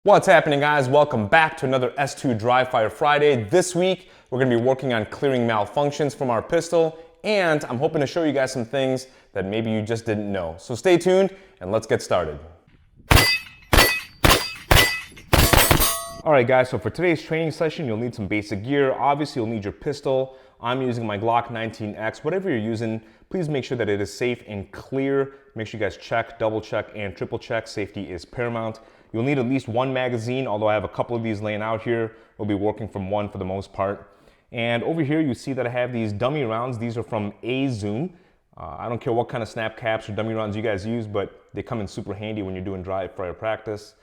What's happening, guys? Welcome back to another S2 Dryfire Friday. This week, we're going to be working on clearing malfunctions from our pistol, and I'm hoping to show you guys some things that maybe you just didn't know. So stay tuned, and let's get started. Alright guys, so for today's training session, you'll need some basic gear. Obviously, you'll need your pistol. I'm using my Glock 19X. Whatever you're using, please make sure that it is safe and clear. Make sure you guys check, double check, and triple check. Safety is paramount. You'll need at least one magazine, although I have a couple of these laying out here. We'll be working from one for the most part. And over here, you see that I have these dummy rounds. These are from Zoom. I don't care what kind of snap caps or dummy rounds you guys use, but they come in super handy when you're doing dry fire practice.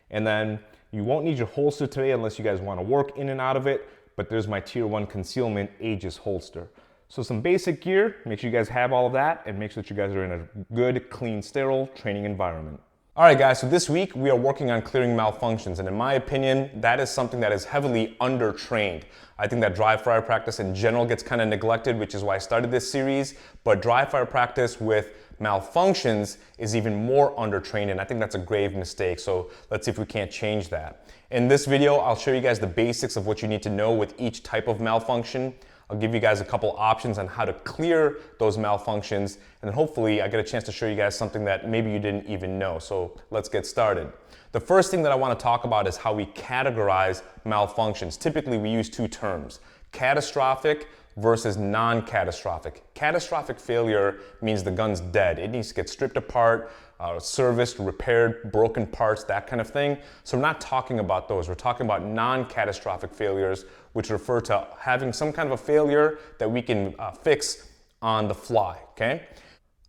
And then you won't need your holster today unless you guys want to work in and out of it, but there's my Tier 1 concealment Aegis holster. So some basic gear, make sure you guys have all of that, and make sure that you guys are in a good, clean, sterile training environment. All right, guys, so this week we are working on clearing malfunctions, and in my opinion, that is something that is heavily under-trained. I think that dry fire practice in general gets kind of neglected, which is why I started this series, but dry fire practice with malfunctions is even more under-trained, and I think that's a grave mistake, so let's see if we can't change that. In this video, I'll show you guys the basics of what you need to know with each type of malfunction. I'll give you guys a couple options on how to clear those malfunctions, and then hopefully I get a chance to show you guys something that maybe you didn't even know. So let's get started. The first thing that I want to talk about is how we categorize malfunctions. Typically we use two terms, catastrophic versus non-catastrophic. Catastrophic failure means the gun's dead. It needs to get stripped apart, serviced, repaired, broken parts, that kind of thing. So we're not talking about those. We're talking about non-catastrophic failures, which refer to having some kind of a failure that we can fix on the fly, okay?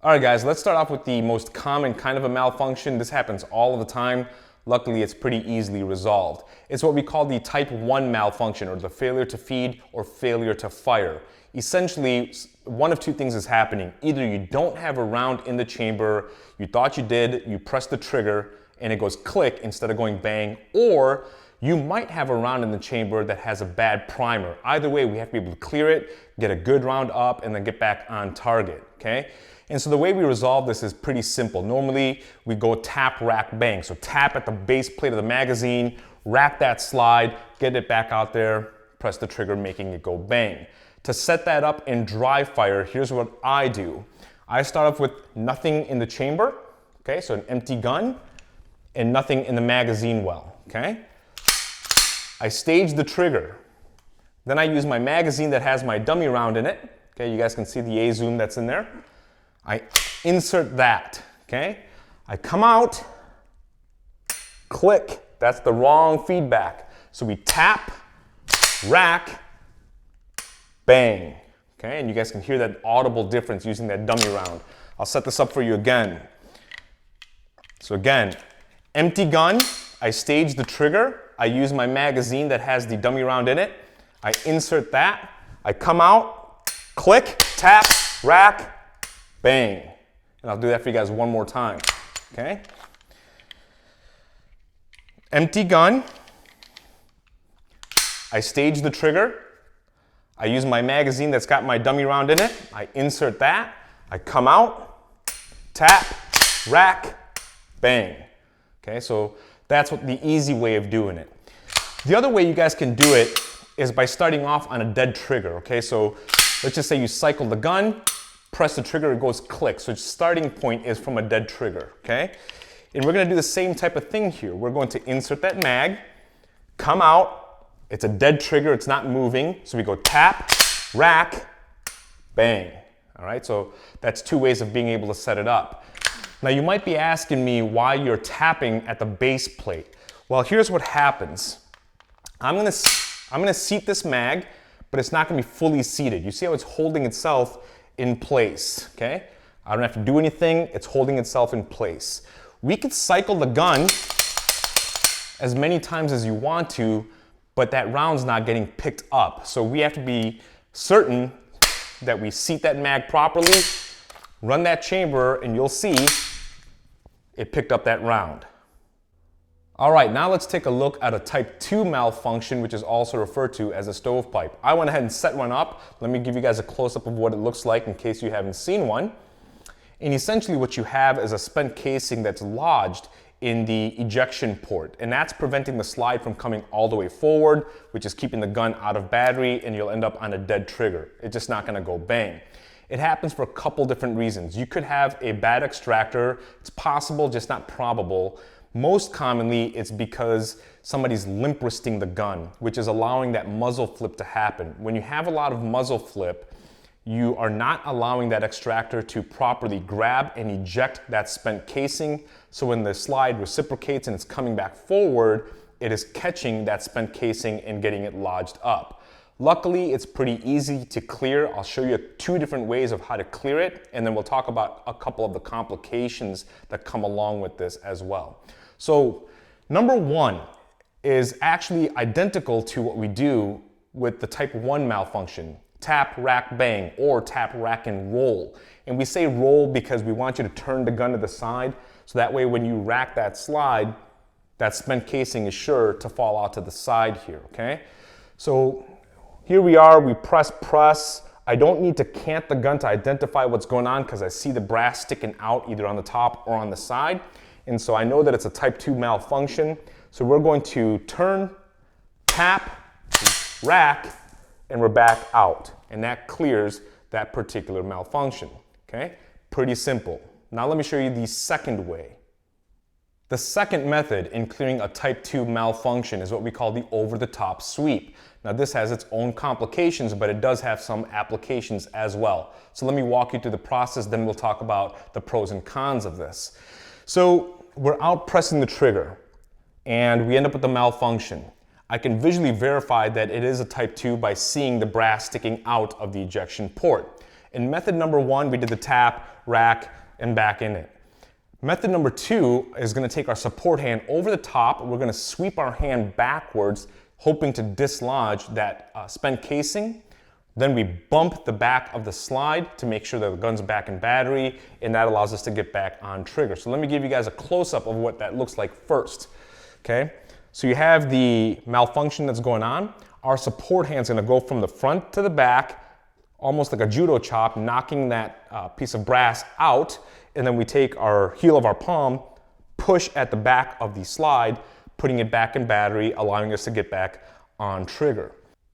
All right, guys, let's start off with the most common kind of a malfunction. This happens all of the time. Luckily, it's pretty easily resolved. It's what we call the type 1 malfunction, or the failure to feed or failure to fire. Essentially, one of two things is happening. Either you don't have a round in the chamber, you thought you did, you press the trigger, and it goes click instead of going bang, or you might have a round in the chamber that has a bad primer. Either way, we have to be able to clear it, get a good round up, and then get back on target, okay? And so the way we resolve this is pretty simple. Normally, we go tap, rack, bang. So tap at the base plate of the magazine, rack that slide, get it back out there, press the trigger, making it go bang. To set that up in dry fire, here's what I do. I start off with nothing in the chamber, okay? So an empty gun, and nothing in the magazine well, okay? I stage the trigger. Then I use my magazine that has my dummy round in it. Okay, you guys can see the A-zoom that's in there. I insert that, okay? I come out, click. That's the wrong feedback. So we tap, rack, bang. Okay, and you guys can hear that audible difference using that dummy round. I'll set this up for you again. So again, empty gun, I stage the trigger. I use my magazine that has the dummy round in it. I insert that. I come out, click, tap, rack, bang. And I'll do that for you guys one more time, okay? Empty gun. I stage the trigger. I use my magazine that's got my dummy round in it. I insert that. I come out, tap, rack, bang. Okay, so that's what the easy way of doing it. The other way you guys can do it is by starting off on a dead trigger, okay? So let's just say you cycle the gun, press the trigger, it goes click. So its starting point is from a dead trigger, okay? And we're gonna do the same type of thing here. We're going to insert that mag, come out, it's a dead trigger, it's not moving. So we go tap, rack, bang. All right, so that's two ways of being able to set it up. Now you might be asking me why you're tapping at the base plate. Well, here's what happens. I'm gonna seat this mag, but it's not gonna be fully seated. You see how it's holding itself in place, okay? I don't have to do anything, it's holding itself in place. We could cycle the gun as many times as you want to, but that round's not getting picked up. So we have to be certain that we seat that mag properly, run that chamber, and you'll see it picked up that round. All right, now let's take a look at a type 2 malfunction, which is also referred to as a stovepipe. I went ahead and set one up. Let me give you guys a close-up of what it looks like in case you haven't seen one. And essentially what you have is a spent casing that's lodged in the ejection port, and that's preventing the slide from coming all the way forward, which is keeping the gun out of battery, and you'll end up on a dead trigger. It's just not gonna go bang. It happens for a couple different reasons. You could have a bad extractor. It's possible, just not probable. Most commonly, it's because somebody's limp wristing the gun, which is allowing that muzzle flip to happen. When you have a lot of muzzle flip, you are not allowing that extractor to properly grab and eject that spent casing. So when the slide reciprocates and it's coming back forward, it is catching that spent casing and getting it lodged up. Luckily, it's pretty easy to clear. I'll show you 2 different ways of how to clear it, and then we'll talk about a couple of the complications that come along with this as well. So number 1 is actually identical to what we do with the type 1 malfunction, tap, rack, bang, or tap, rack, and roll. And we say roll because we want you to turn the gun to the side, so that way when you rack that slide, that spent casing is sure to fall out to the side here, okay? So here we are, we press. I don't need to cant the gun to identify what's going on because I see the brass sticking out either on the top or on the side. And so I know that it's a type 2 malfunction. So we're going to turn, tap, rack, and we're back out. And that clears that particular malfunction, okay? Pretty simple. Now let me show you the second way. The second method in clearing a type 2 malfunction is what we call the over-the-top sweep. Now this has its own complications, but it does have some applications as well. So let me walk you through the process, then we'll talk about the pros and cons of this. So we're out pressing the trigger and we end up with the malfunction. I can visually verify that it is a type 2 by seeing the brass sticking out of the ejection port. In method number 1, we did the tap, rack, and back in it. Method number 2 is going to take our support hand over the top. We're going to sweep our hand backwards, hoping to dislodge that spent casing. Then we bump the back of the slide to make sure that the gun's back in battery, and that allows us to get back on trigger. So let me give you guys a close-up of what that looks like first, okay? So you have the malfunction that's going on. Our support hand's gonna go from the front to the back, almost like a judo chop, knocking that piece of brass out, and then we take our heel of our palm, push at the back of the slide, putting it back in battery, allowing us to get back on trigger.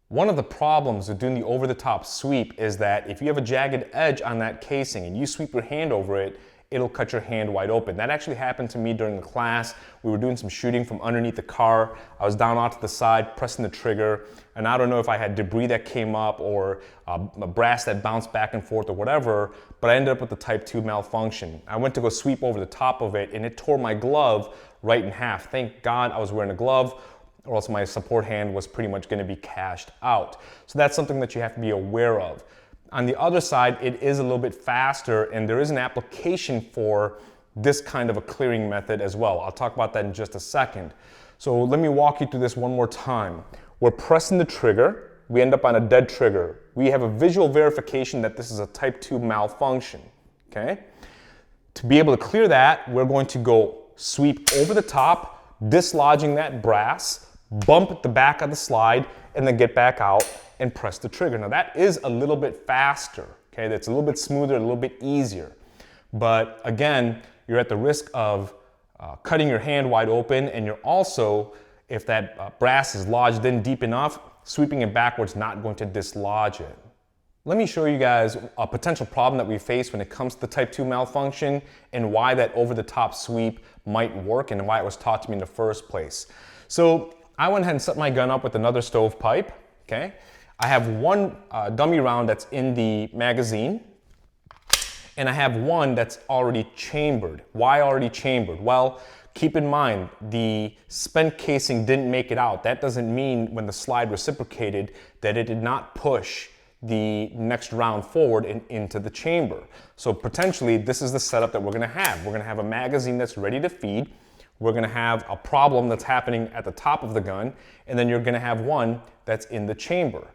One of the problems with doing the over-the-top sweep is that if you have a jagged edge on that casing and you sweep your hand over it, it'll cut your hand wide open. That actually happened to me during the class. We were doing some shooting from underneath the car. I was down off to the side, pressing the trigger, and I don't know if I had debris that came up or a brass that bounced back and forth or whatever, but I ended up with the type 2 malfunction. I went to go sweep over the top of it and it tore my glove right in half. Thank God I was wearing a glove, or else my support hand was pretty much going to be cashed out. So that's something that you have to be aware of. On the other side, it is a little bit faster, and there is an application for this kind of a clearing method as well. I'll talk about that in just a second. So let me walk you through this one more time. We're pressing the trigger. We end up on a dead trigger. We have a visual verification that this is a type 2 malfunction, okay? To be able to clear that, we're going to go sweep over the top, dislodging that brass, bump the back of the slide, and then get back out and press the trigger. Now that is a little bit faster, okay? That's a little bit smoother, a little bit easier. But again, you're at the risk of cutting your hand wide open, and you're also, if that brass is lodged in deep enough, sweeping it backwards not going to dislodge it. Let me show you guys a potential problem that we face when it comes to the type 2 malfunction and why that over-the-top sweep might work and why it was taught to me in the first place. So I went ahead and set my gun up with another stovepipe, okay? I have one dummy round that's in the magazine, and I have one that's already chambered. Why already chambered? Well, keep in mind, the spent casing didn't make it out. That doesn't mean when the slide reciprocated that it did not push the next round forward and into the chamber. So potentially, this is the setup that we're gonna have. We're gonna have a magazine that's ready to feed. We're gonna have a problem that's happening at the top of the gun, and then you're gonna have one that's in the chamber.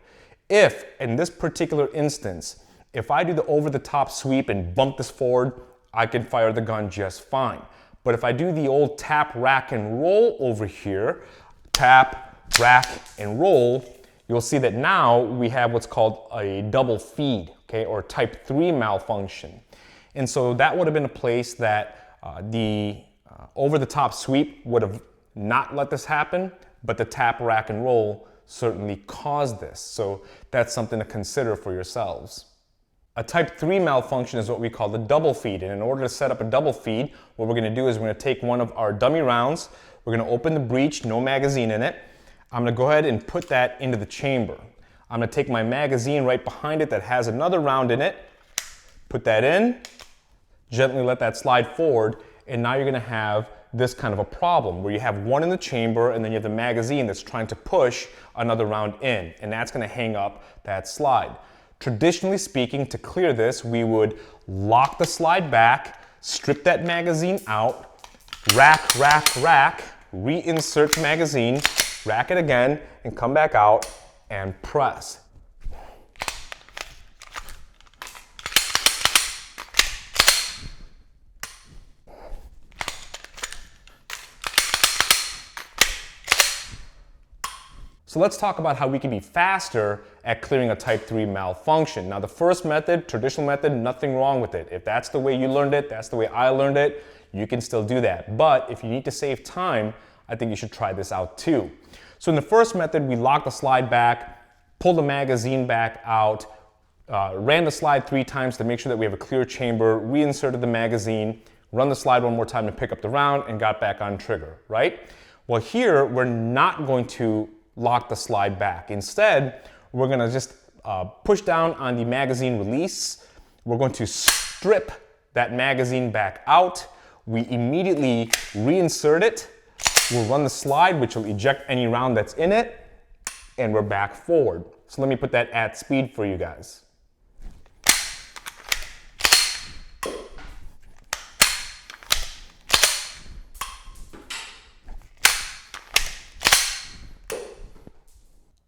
If, in this particular instance, if I do the over-the-top sweep and bump this forward, I can fire the gun just fine. But if I do the old tap, rack, and roll over here, tap, rack, and roll, you'll see that now we have what's called a double feed, okay, or type 3 malfunction. And so that would have been a place that the over-the-top sweep would have not let this happen, but the tap, rack, and roll certainly caused this. So that's something to consider for yourselves. A type 3 malfunction is what we call the double feed. And in order to set up a double feed, what we're going to do is we're going to take one of our dummy rounds. We're going to open the breech, no magazine in it. I'm going to go ahead and put that into the chamber. I'm going to take my magazine right behind it that has another round in it, put that in, gently let that slide forward, and now you're going to have this kind of a problem where you have one in the chamber and then you have the magazine that's trying to push another round in, and that's going to hang up that slide. Traditionally speaking, to clear this, we would lock the slide back, strip that magazine out, rack, rack, rack, reinsert the magazine, rack it again, and come back out and press. So let's talk about how we can be faster at clearing a type 3 malfunction. Now the first method, traditional method, nothing wrong with it. If that's the way you learned it, that's the way I learned it, you can still do that. But if you need to save time, I think you should try this out too. So in the first method, we lock the slide back, pull the magazine back out, ran the slide 3 times to make sure that we have a clear chamber, reinserted the magazine, run the slide one more time to pick up the round, and got back on trigger, right? Well, here, we're not going to lock the slide back. Instead, we're going to just push down on the magazine release. We're going to strip that magazine back out. We immediately reinsert it. We'll run the slide, which will eject any round that's in it, and we're back forward. So let me put that at speed for you guys.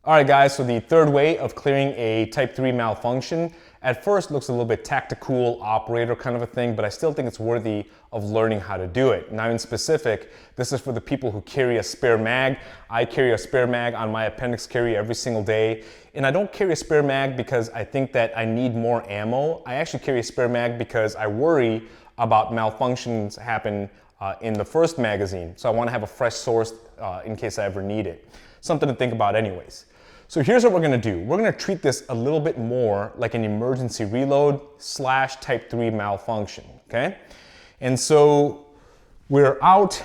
All right, guys, so the third way of clearing a type 3 malfunction at first looks a little bit tactical, operator kind of a thing, but I still think it's worthy of learning how to do it. Now in specific, this is for the people who carry a spare mag. I carry a spare mag on my appendix carry every single day, and I don't carry a spare mag because I think that I need more ammo. I actually carry a spare mag because I worry about malfunctions happen in the first magazine, so I want to have a fresh source in case I ever need it. Something to think about anyways. So here's what we're going to do. We're going to treat this a little bit more like an emergency reload / type 3 malfunction, okay? And so we're out,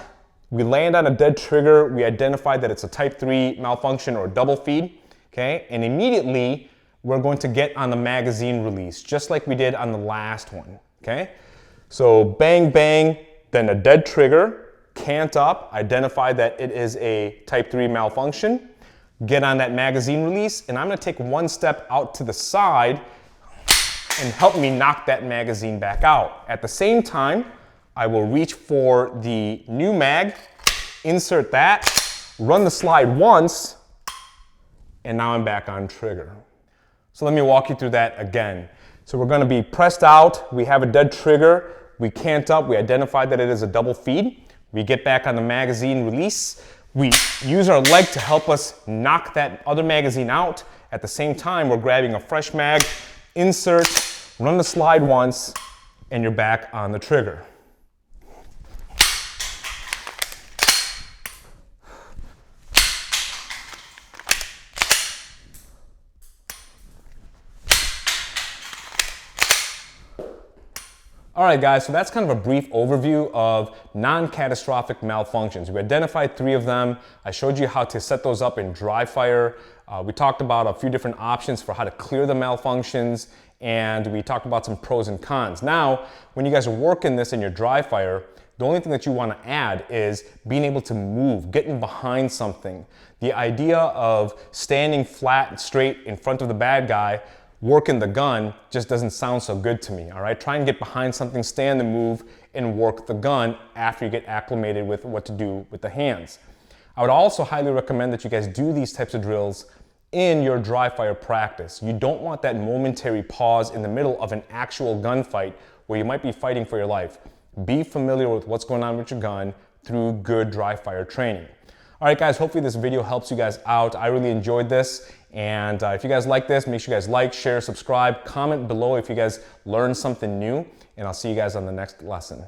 we land on a dead trigger, we identify that it's a type 3 malfunction or double feed, okay? And immediately we're going to get on the magazine release, just like we did on the last one, okay? So bang, bang, then a dead trigger, cant up, identify that it is a type 3 malfunction, get on that magazine release, and I'm going to take one step out to the side and help me knock that magazine back out. At the same time, I will reach for the new mag, insert that, run the slide once, and now I'm back on trigger. So let me walk you through that again. So we're going to be pressed out, we have a dead trigger, we cant up, we identify that it is a double feed, we get back on the magazine release, we use our leg to help us knock that other magazine out. At the same time, we're grabbing a fresh mag, insert, run the slide once, and you're back on the trigger. All right, guys, so that's kind of a brief overview of non-catastrophic malfunctions. We identified 3 of them. I showed you how to set those up in Dryfire. We talked about a few different options for how to clear the malfunctions, and we talked about some pros and cons. Now, when you guys are working this in your Dryfire, the only thing that you want to add is being able to move, getting behind something. The idea of standing flat and straight in front of the bad guy working the gun just doesn't sound so good to me, all right? Try and get behind something, stand and move, and work the gun after you get acclimated with what to do with the hands. I would also highly recommend that you guys do these types of drills in your Dryfire practice. You don't want that momentary pause in the middle of an actual gunfight where you might be fighting for your life. Be familiar with what's going on with your gun through good Dryfire training. All right, guys, hopefully this video helps you guys out. I really enjoyed this. And if you guys like this, make sure you guys like, share, subscribe, comment below if you guys learned something new, and I'll see you guys on the next lesson.